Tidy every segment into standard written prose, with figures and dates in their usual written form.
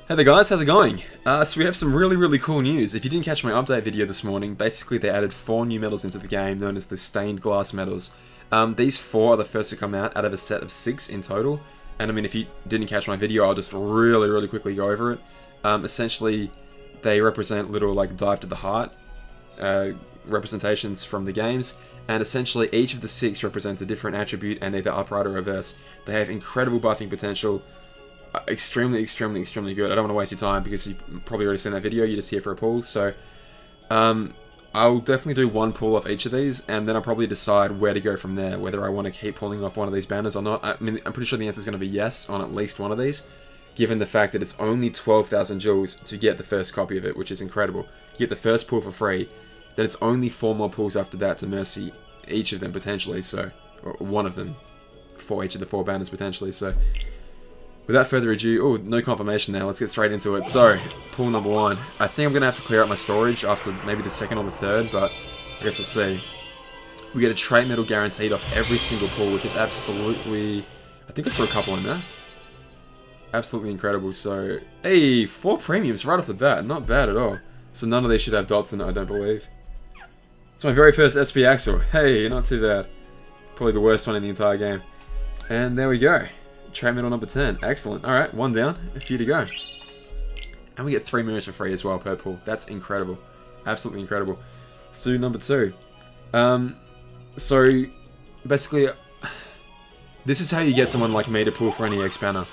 Hey there guys, how's it going? So we have some really cool news. If you didn't catch my update video this morning, basically they added 4 new medals into the game known as the stained glass medals. These 4 are the first to come out of a set of 6 in total. And I mean, if you didn't catch my video, I'll just really quickly go over it. Essentially, they represent little like dive to the heart representations from the games. And essentially each of the 6 represents a different attribute and either upright or reverse. They have incredible buffing potential. Extremely good. I don't want to waste your time because you've probably already seen that video. You're just here for a pull. So I'll definitely do one pull off each of these, and then I'll probably decide where to go from there, whether I want to keep pulling off one of these banners or not. I mean, I'm pretty sure the answer is going to be yes on at least one of these, given the fact that it's only 12,000 jewels to get the first copy of it, which is incredible. You get the first pull for free, then it's only 4 more pulls after that to mercy each of them potentially, so, or one of them for each of the 4 banners potentially, so without further ado, oh, no confirmation now, let's get straight into it. So, pull number 1. I think I'm going to have to clear out my storage after maybe the 2nd or the 3rd, but I guess we'll see. We get a trait medal guaranteed off every single pull, which is absolutely, I think I saw a couple in there. Absolutely incredible. So, hey, 4 premiums right off the bat, not bad at all. So none of these should have dots in it, I don't believe. It's my very first SP Axel. Hey, not too bad. Probably the worst one in the entire game. And there we go. Trait medal number 10. Excellent. Alright, 1 down. A few to go. And we get 3 mirrors for free as well per pull. That's incredible. Absolutely incredible. Let's do number 2. So, basically, this is how you get someone like me to pull for an EX banner.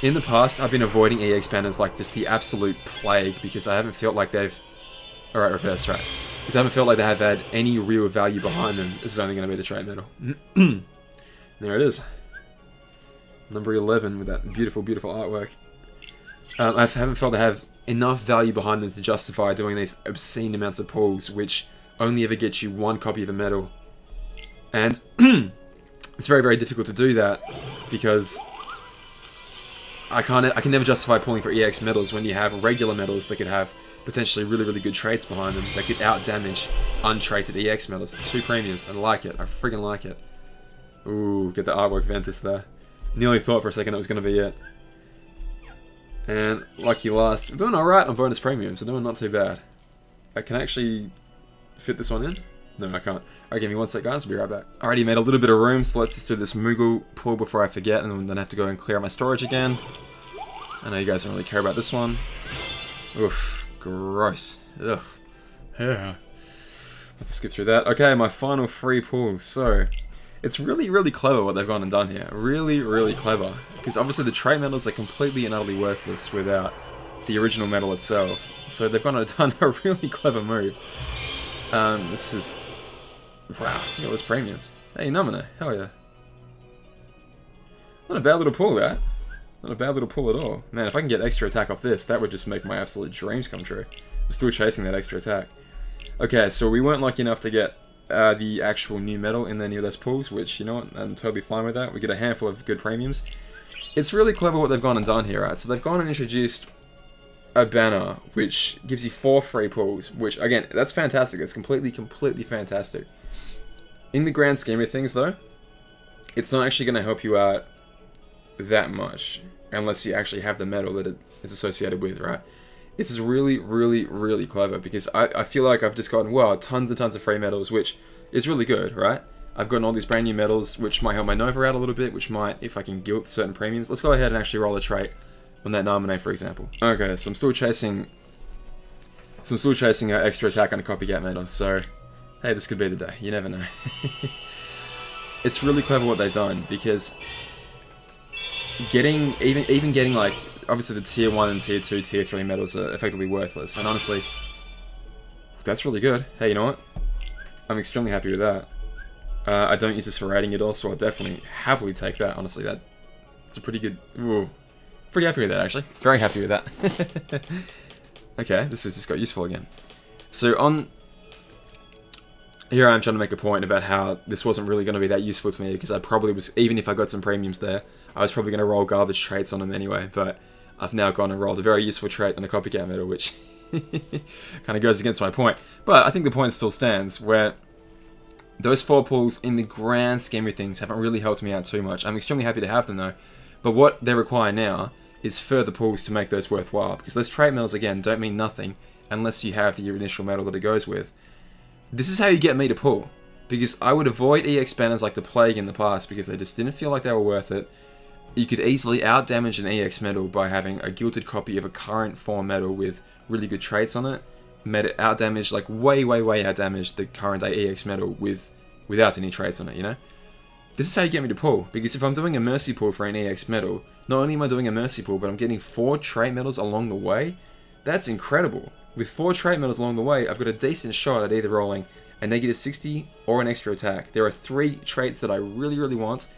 In the past, I've been avoiding EX banners like just the absolute plague because I haven't felt like they've... Alright, reverse, right. Because I haven't felt like they have had any real value behind them. This is only going to be the trait medal. There it is. Number 11 with that beautiful artwork. I haven't felt they have enough value behind them to justify doing these obscene amounts of pulls, which only ever gets you 1 copy of a medal. And it's very difficult to do that because I can never justify pulling for EX medals when you have regular medals that could have potentially really good traits behind them that could out-damage untraded EX medals. 2 premiums. I like it. I friggin' like it. Ooh, get the artwork Ventus there. Nearly thought for a second it was going to be it. And lucky last. I'm doing alright on bonus premiums. I'm doing not too bad. I can actually fit this one in? No, I can't. Alright, give me 1 sec, guys. I'll be right back. Alrighty, made a little bit of room, so let's just do this Moogle pull before I forget, and then I have to go and clear out my storage again. I know you guys don't really care about this one. Oof, gross. Ugh. Yeah. Let's skip through that. Okay, my final 3 pulls. So, it's really clever what they've gone and done here. Really clever. Because obviously the trait medals are completely and utterly worthless without the original medal itself. So they've gone and done a really clever move. This is... Wow, look at those premiums. Hey, Nomine, hell yeah. Not a bad little pull, that. Not a bad little pull at all. Man, if I can get extra attack off this, that would just make my absolute dreams come true. I'm still chasing that extra attack. Okay, so we weren't lucky enough to get the actual new medal in any of those pulls, which, you know what, I'm totally fine with that. We get a handful of good premiums. It's really clever what they've gone and done here, right? So they've gone and introduced a banner which gives you 4 free pulls, which, again, that's fantastic. It's completely fantastic. In the grand scheme of things, though, it's not actually going to help you out that much unless you actually have the medal that it is associated with, right? This is really clever because I feel like I've just gotten, wow, tons and tons of free medals, which is really good, right? I've gotten all these brand new medals, which might help my Nova out a little bit, which might, if I can gilt certain premiums. Let's go ahead and actually roll a trait on that Naminé, for example. Okay, so I'm still chasing our extra attack on a copycat medal, so hey, this could be the day. You never know. It's really clever what they've done because even getting like, obviously the tier 1 and tier 2, tier 3 medals are effectively worthless, and honestly, that's really good. Hey, you know what? I'm extremely happy with that. I don't use this for rating at all, so I'll definitely happily take that, honestly. That's a pretty good... Ooh, pretty happy with that, actually. Very happy with that. Okay, this has just got useful again. So on... Here I am trying to make a point about how this wasn't really going to be that useful to me, because I probably was, even if I got some premiums there, I was probably going to roll garbage traits on them anyway, but I've now gone and rolled a very useful trait on a copycat medal, which kind of goes against my point. But I think the point still stands, where those 4 pulls, in the grand scheme of things, haven't really helped me out too much. I'm extremely happy to have them, though. But what they require now is further pulls to make those worthwhile. Because those trait medals, again, don't mean nothing unless you have the initial medal that it goes with. This is how you get me to pull. Because I would avoid EX banners like the plague in the past because they just didn't feel like they were worth it. You could easily out-damage an EX medal by having a gilded copy of a current form medal with really good traits on it. Made it out-damage, like way out-damage the current day EX medal without any traits on it, you know? This is how you get me to pull, because if I'm doing a mercy pull for an EX medal, not only am I doing a mercy pull, but I'm getting 4 trait medals along the way. That's incredible. With 4 trait medals along the way, I've got a decent shot at either rolling a negative 60 or an extra attack. There are 3 traits that I really want,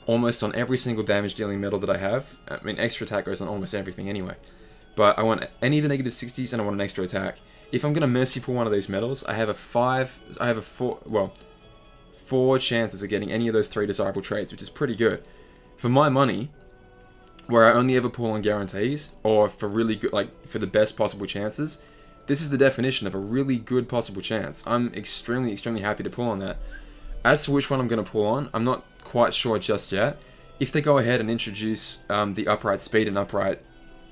almost on every single damage dealing medal that I have. I mean, extra attack goes on almost everything anyway. But I want any of the negative 60s and I want an extra attack. If I'm going to mercy pull one of these medals, I have 4 chances of getting any of those 3 desirable traits, which is pretty good. For my money, where I only ever pull on guarantees, or for really good, like for the best possible chances, this is the definition of a really good possible chance. I'm extremely happy to pull on that. As to which one I'm going to pull on, I'm not quite sure just yet. If they go ahead and introduce the upright speed and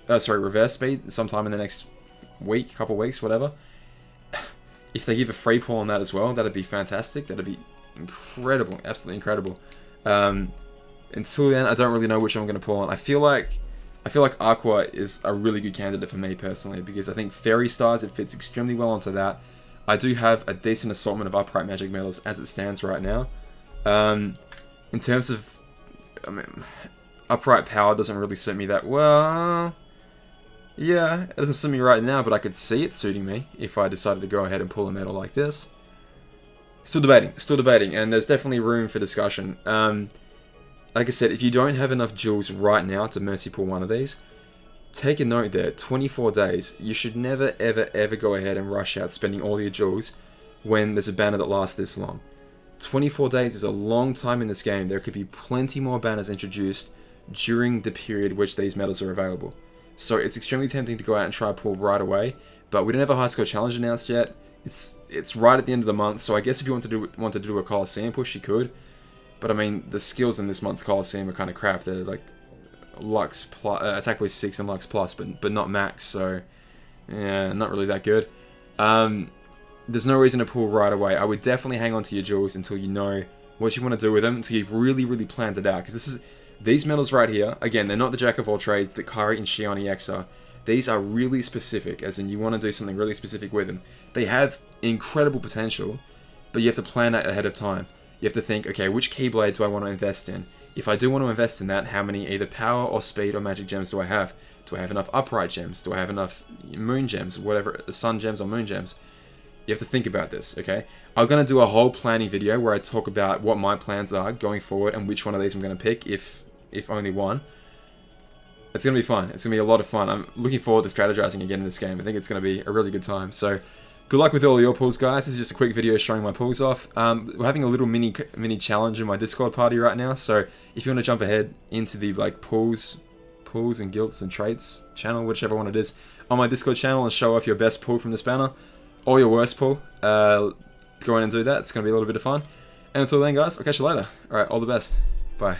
reverse speed sometime in the next week, couple weeks, whatever. If they give a free pull on that as well, that'd be fantastic. That'd be incredible, absolutely incredible. Until then, I don't really know which one I'm going to pull on. I feel like Aqua is a really good candidate for me personally, because I think Fairy Stars, it fits extremely well onto that. I do have a decent assortment of upright magic medals as it stands right now. In terms of, I mean, upright power doesn't really suit me that well. Yeah, it doesn't suit me right now, but I could see it suiting me if I decided to go ahead and pull a medal like this. Still debating, and there's definitely room for discussion. Like I said, if you don't have enough jewels right now to mercy pull one of these, take a note there, 24 days. You should never, ever go ahead and rush out spending all your jewels when there's a banner that lasts this long. 24 days is a long time in this game. There could be plenty more banners introduced during the period which these medals are available. So it's extremely tempting to go out and try to pull right away, but we don't have a high score challenge announced yet. It's right at the end of the month, so I guess if you want to do a Coliseum push, you could. But I mean, the skills in this month's Coliseum are kind of crap. They're like Lux plus, attack boost 6 and Lux plus, but not max. So yeah, not really that good. There's no reason to pull right away. I would definitely hang on to your jewels until you know what you want to do with them, until you've really planned it out. Because these medals right here, again, they're not the jack of all trades that Kairi and Shion EX are. These are really specific, as in you want to do something really specific with them. They have incredible potential, but you have to plan that ahead of time. You have to think, okay, which Keyblade do I want to invest in? If I do want to invest in that, how many either power or speed or magic gems do I have? Do I have enough upright gems? Do I have enough moon gems? Whatever, sun gems or moon gems? You have to think about this, okay? I'm going to do a whole planning video where I talk about what my plans are going forward and which one of these I'm going to pick, if only one. It's going to be fun. It's going to be a lot of fun. I'm looking forward to strategizing again in this game. I think it's going to be a really good time. So, good luck with all your pulls, guys. This is just a quick video showing my pulls off. We're having a little mini challenge in my Discord party right now. So, if you want to jump ahead into the like pulls and guilts and traits channel, whichever one it is, on my Discord channel and show off your best pull from this banner or your worst pull, go in and do that. It's going to be a little bit of fun. And until then, guys, I'll catch you later. All right, all the best. Bye.